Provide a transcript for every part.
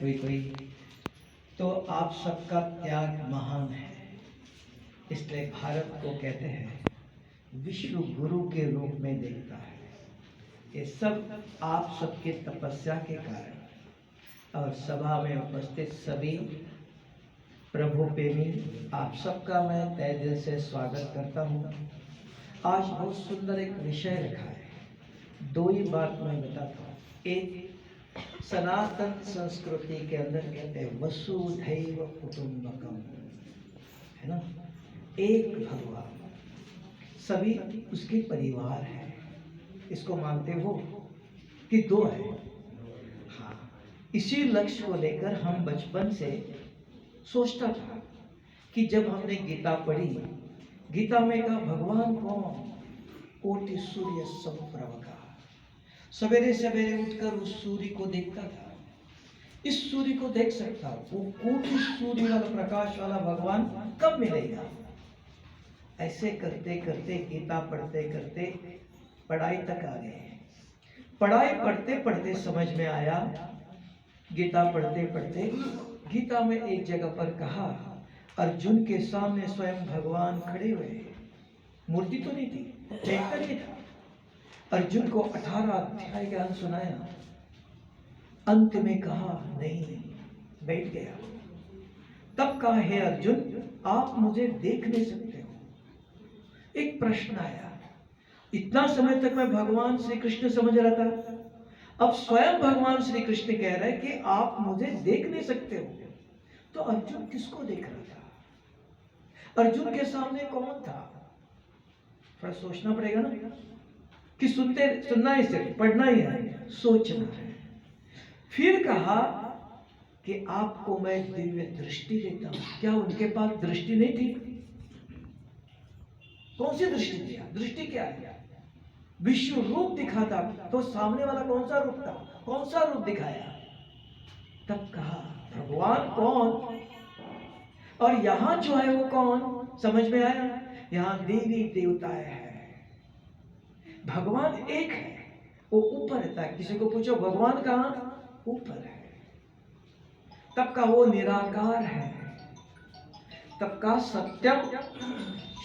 कोई तो आप सबका त्याग महान है, इसलिए भारत को कहते हैं विश्व गुरु के रूप में देखता है। ये सब आप सबके तपस्या के कारण। और सभा में उपस्थित सभी प्रभु प्रेमी आप सबका मैं तहे दिल से स्वागत करता हूँ। आज बहुत सुंदर एक विषय रखा है, दो ही बात मैं बताता हूँ। एक, सनातन संस्कृति के अंदर कहते हैं वसुधैव कुटुंबकम, है ना, एक भगवान, सभी उसके परिवार है। इसको मानते हो कि दो है? हाँ, इसी लक्ष्य को लेकर हम बचपन से सोचता था कि जब हमने गीता पढ़ी, गीता में कहा भगवान कौन? कोटि सूर्य समप्रभा। सवेरे सवेरे उठकर उस सूर्य को देखता था, इस सूर्य को देख सकता, वो कोटि सूर्य वाला प्रकाश वाला भगवान कब मिलेगा? ऐसे करते करते गीता पढ़ते करते पढ़ाई तक आ गए। पढ़ाई पढ़ते पढ़ते समझ में आया, गीता पढ़ते पढ़ते गीता में एक जगह पर कहा अर्जुन के सामने स्वयं भगवान खड़े हुए, मूर्ति तो नहीं थी, चैतन्य था। अर्जुन को 18 अध्याय ज्ञान सुनाया, अंत में कहा नहीं, बैठ गया। तब कहा हे अर्जुन, आप मुझे देख नहीं सकते हो। एक प्रश्न आया, इतना समय तक मैं भगवान श्री कृष्ण समझ रहा था, अब स्वयं भगवान श्री कृष्ण कह रहे हैं कि आप मुझे देख नहीं सकते हो। तो अर्जुन किसको देख रहा था? अर्जुन के सामने कौन था? थोड़ा सोचना पड़ेगा ना, कि सुनना ही सिर्फ पढ़ना ही है, सोचना है। फिर कहा कि आपको मैं दिव्य दृष्टि देता हूं। क्या उनके पास दृष्टि नहीं थी? कौन सी दृष्टि दिया? दृष्टि क्या है? विश्व रूप दिखाता, तो सामने वाला कौन सा रूप था? कौन सा रूप दिखाया? तब कहा भगवान कौन? और यहां जो है वो कौन? समझ में आया? यहां देवी देवताएं हैं, भगवान एक है, वो ऊपर रहता है। किसी को पूछो भगवान कहां? ऊपर है। तब का वो निराकार है। तब का सत्यम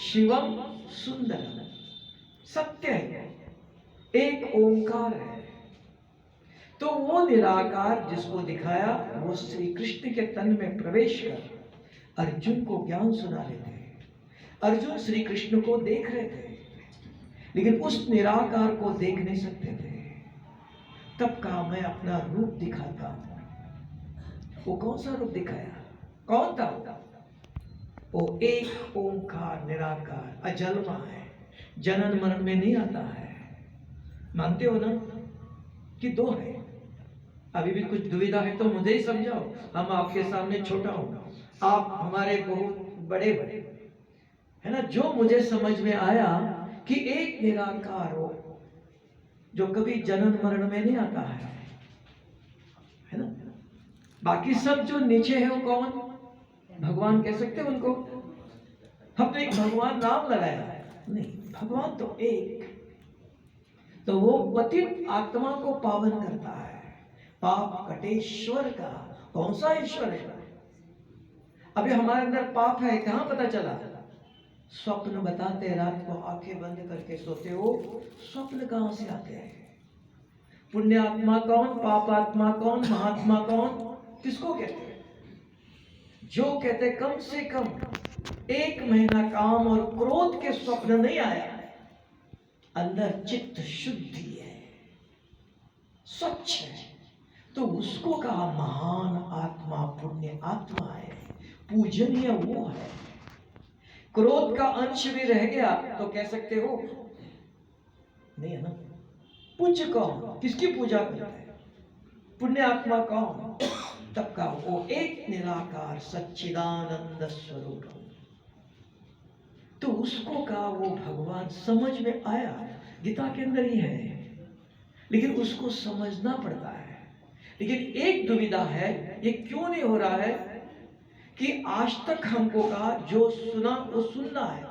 शिवम सुंदरम, सत्य है, एक ओंकार है। तो वो निराकार जिसको दिखाया, वो श्री कृष्ण के तन में प्रवेश कर अर्जुन को ज्ञान सुना रहे थे। अर्जुन श्री कृष्ण को देख रहे थे, लेकिन उस निराकार को देख नहीं सकते थे। तब कहा मैं अपना रूप दिखाता हूं। वो कौन सा रूप दिखाया? कौन था वो? एक ओंकार निराकार अजन्मा है, जनन मरण में नहीं आता है। मानते हो ना कि दो है? अभी भी कुछ दुविधा है तो मुझे ही समझाओ, हम आपके सामने छोटा हूं, आप हमारे बहुत बड़े बड़े, है ना। जो मुझे समझ में आया कि एक निराकार हो जो कभी जनन मरण में नहीं आता है ना। बाकी सब जो नीचे है वो कौन? भगवान कह सकते हैं उनको? हमने एक भगवान नाम लगाया है, नहीं, भगवान तो एक। तो वो पतित आत्मा को पावन करता है, पाप कटेश्वर का। कौन सा ईश्वर है? अभी हमारे अंदर पाप है, कहां पता चला? स्वप्न बताते, रात को आंखें बंद करके सोते हो, स्वप्न कहां से आते हैं? पुण्य आत्मा कौन? पाप आत्मा कौन? महात्मा कौन? किसको कहते हैं? जो कहते कम से कम 1 महीना काम और क्रोध के स्वप्न नहीं आया, अंदर चित्त शुद्धि है, स्वच्छ है, तो उसको कहा महान आत्मा, पुण्य आत्मा है, पूजनीय वो है। क्रोध का अंश भी रह गया तो कह सकते हो नहीं है ना। पूज्य कौन? किसकी पूजा करता है? पुण्य आत्मा कौन? तब का वो एक निराकार सच्चिदानंद स्वरूप, तो उसको कहा वो भगवान। समझ में आया, गीता के अंदर ही है, लेकिन उसको समझना पड़ता है। लेकिन एक दुविधा है, ये क्यों नहीं हो रहा है कि आज तक हमको कहा जो सुना वो सुनना है,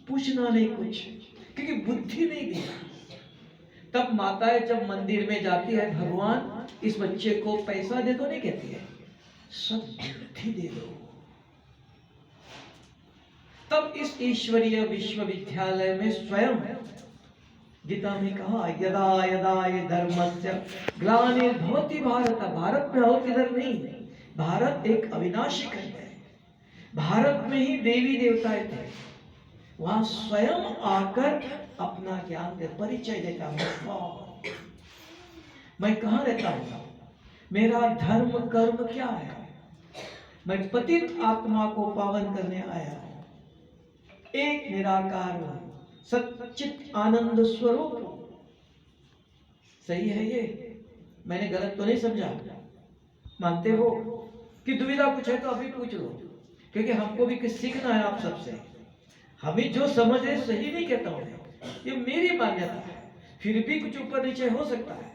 पूछना नहीं कुछ, क्योंकि बुद्धि नहीं दी। तब माताएं जब मंदिर में जाती है, भगवान इस बच्चे को पैसा दे दो नहीं कहती है, सद्बुद्धि दे दो। तब इस ईश्वरीय विश्वविद्यालय में स्वयं गीता में कहा, यदा यदा ये धर्मस्य ग्लानिर्भवति भारत, भारत में और किधर नहीं, भारत एक अविनाशी खंड है, भारत में ही देवी देवताएं थे, वहां स्वयं आकर अपना ज्ञान दे परिचय देता हूं, मैं कहाँ रहता हूं, मेरा धर्म कर्म क्या है, मैं पतित आत्मा को पावन करने आया हूं, एक निराकार हूं, सच्चित आनंद स्वरूप हूं। सही है ये? मैंने गलत तो नहीं समझा? मानते हो कि दुविधा कुछ है तो अभी पूछ लो, क्योंकि हमको भी कुछ सीखना है आप सबसे। हमें जो समझ है सही नहीं कहता हूं, ये मेरी मान्यता है, फिर भी कुछ ऊपर नीचे हो सकता है,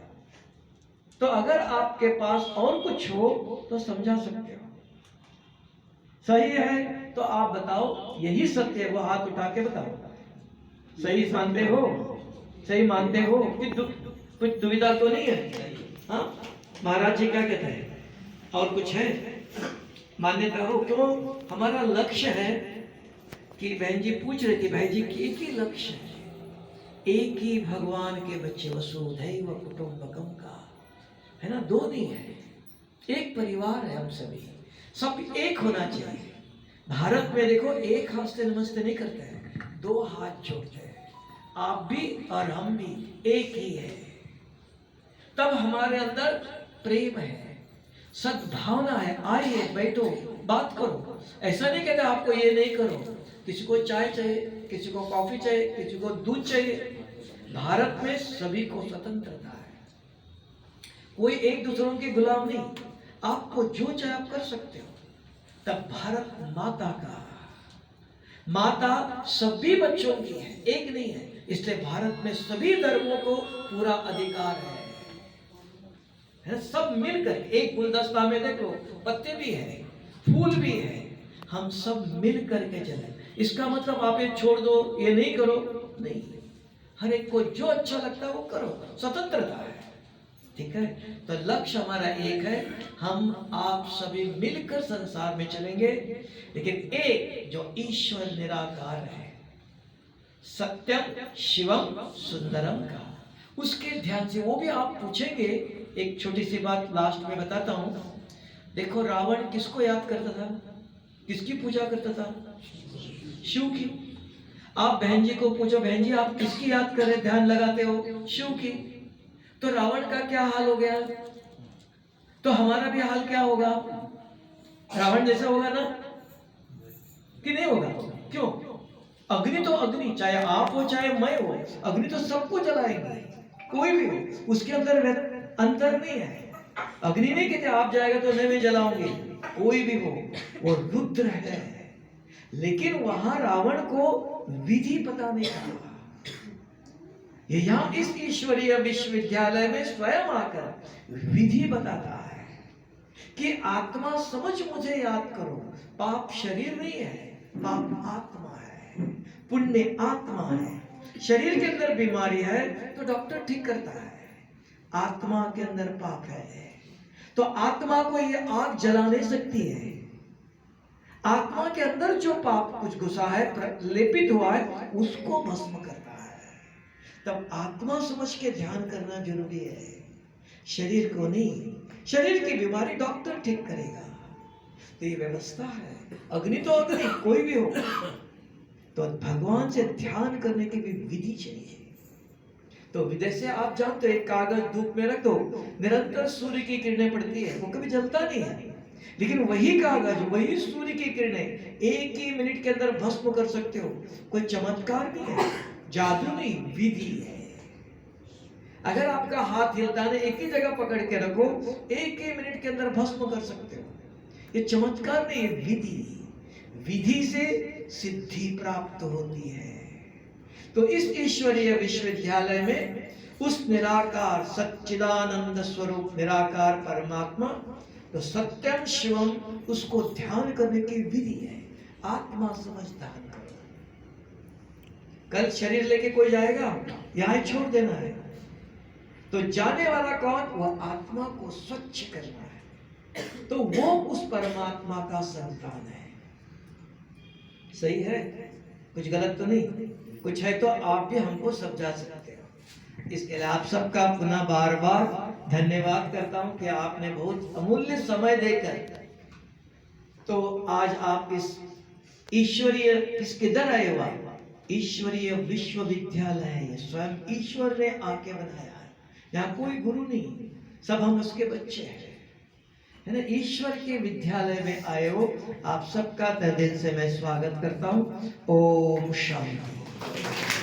तो अगर आपके पास और कुछ हो तो समझा सकते हो। सही है तो आप बताओ यही सत्य है, वो हाथ उठा के बताओ। सही मानते हो? सही मानते हो कि कुछ दुविधा तो नहीं है? हाँ, महाराज जी क्या कहते हैं? और कुछ है? मान्यता हो? तो हमारा लक्ष्य है कि बहन जी पूछ रहे थे, बहन जी एक ही लक्ष्य है, एक ही भगवान के बच्चे, वसुधैव कुटुंबकम का, है ना? दो नहीं है, एक परिवार है, हम सभी सब एक होना चाहिए। भारत में देखो एक हाथ से नमस्ते नहीं करते हैं, दो हाथ जोड़ते हैं, आप भी और हम भी एक ही है। तब हमारे अंदर प्रेम है, सद्भावना है, आइए बैठो बात करो। ऐसा नहीं कहते आपको ये नहीं करो, किसी को चाय चाहिए, किसी को कॉफी चाहिए, किसी को दूध चाहिए। भारत में सभी को स्वतंत्रता है, कोई एक दूसरों के गुलाम नहीं, आपको जो चाहे आप कर सकते हो। तब भारत माता का, माता सभी बच्चों की है, एक नहीं है, इसलिए भारत में सभी धर्मों को पूरा अधिकार है, सब मिलकर एक गुलदस्ता में देखो पत्ते भी है, फूल भी है, हम सब मिल करके चले। इसका मतलब आप ये छोड़ दो, ये नहीं करो, नहीं, हर एक को जो अच्छा लगता है वो करो, स्वतंत्रता है, ठीक है? तो लक्ष्य हमारा एक है, हम आप सभी मिलकर संसार में चलेंगे, लेकिन एक जो ईश्वर निराकार है, सत्यम शिवम सुंदरम का, उसके ध्यान से, वो भी आप पूछेंगे। एक छोटी सी बात लास्ट में बताता हूं। देखो रावण किसको याद करता था, किसकी पूजा करता था? शिव की। आप बहन जी को पूछो, बहन जी आप किसकी याद कर रहे, ध्यान लगाते हो? शिव की। तो रावण का क्या हाल हो गया, तो हमारा भी हाल क्या होगा? रावण जैसा होगा ना कि नहीं होगा? क्यों? अग्नि तो अग्नि, चाहे आप हो चाहे मैं हो, अग्नि तो सबको जलाएंगे, कोई भी हो, उसके अंदर अंतर नहीं है। अग्नि नहीं कहते आप जाएगा तो मैं जलाऊंगी, कोई भी हो, वो रुद्र है। लेकिन वहां रावण को विधि पता नहीं था। ये यहाँ इस ईश्वरीय विश्वविद्यालय में स्वयं आकर विधि बताता है कि आत्मा समझ मुझे याद करो, पाप शरीर नहीं है, पाप आत्मा है, पुण्य आत्मा है। शरीर के अंदर बीमारी है तो डॉक्टर ठीक करता है, आत्मा के अंदर पाप है तो आत्मा को ये आग जला नहीं सकती है। आत्मा के अंदर जो पाप कुछ घुसा है, लेपित हुआ है, उसको भस्म करता है। तब आत्मा समझ के ध्यान करना जरूरी है, शरीर को नहीं। शरीर की बीमारी डॉक्टर ठीक करेगा, तो ये व्यवस्था है। अग्नि तो अग्नि, कोई भी हो, तो भगवान से ध्यान करने की भी विधि चाहिए। तो विदेश से आप जानते हो, एक कागज धूप में रख दो, निरंतर सूर्य की किरणें पड़ती है, वो कभी जलता नहीं है। लेकिन वही कागज, वही सूर्य की किरणें एक ही मिनट के अंदर भस्म कर सकते हो। कोई चमत्कार नहीं है, जादू नहीं, विधि है। अगर आपका हाथ हिलता है, एक ही जगह पकड़ के रखो, एक ही मिनट के अंदर भस्म कर सकते हो। ये चमत्कार नहीं, ये विधि, विधि से सिद्धि प्राप्त होती है। तो इस ईश्वरीय विश्वविद्यालय में उस निराकार सच्चिदानंद स्वरूप निराकार परमात्मा, तो सत्यम शिवम, उसको ध्यान करने की विधि है। आत्मा समझदार करो। कल शरीर लेके कोई जाएगा, यहां छोड़ देना है। तो जाने वाला कौन? वह आत्मा को स्वच्छ करना है। तो वो उस परमात्मा का संतान है। सही है? कुछ गलत तो नहीं? कुछ है तो आप भी हमको समझा सकते हो। इसके लिए आप सबका पुनः बार बार धन्यवाद करता हूं कि आपने बहुत अमूल्य समय देकर तो आज आप इस ईश्वरीय किधर आए हुआ? ईश्वरीय विश्वविद्यालय है, स्वयं ईश्वर ने आके बनाया है। यहाँ कोई गुरु नहीं, सब हम उसके बच्चे हैं, है ना। ईश्वर के विद्यालय में आए हो, आप सबका तहे दिल से मैं स्वागत करता हूँ। ओम शांति।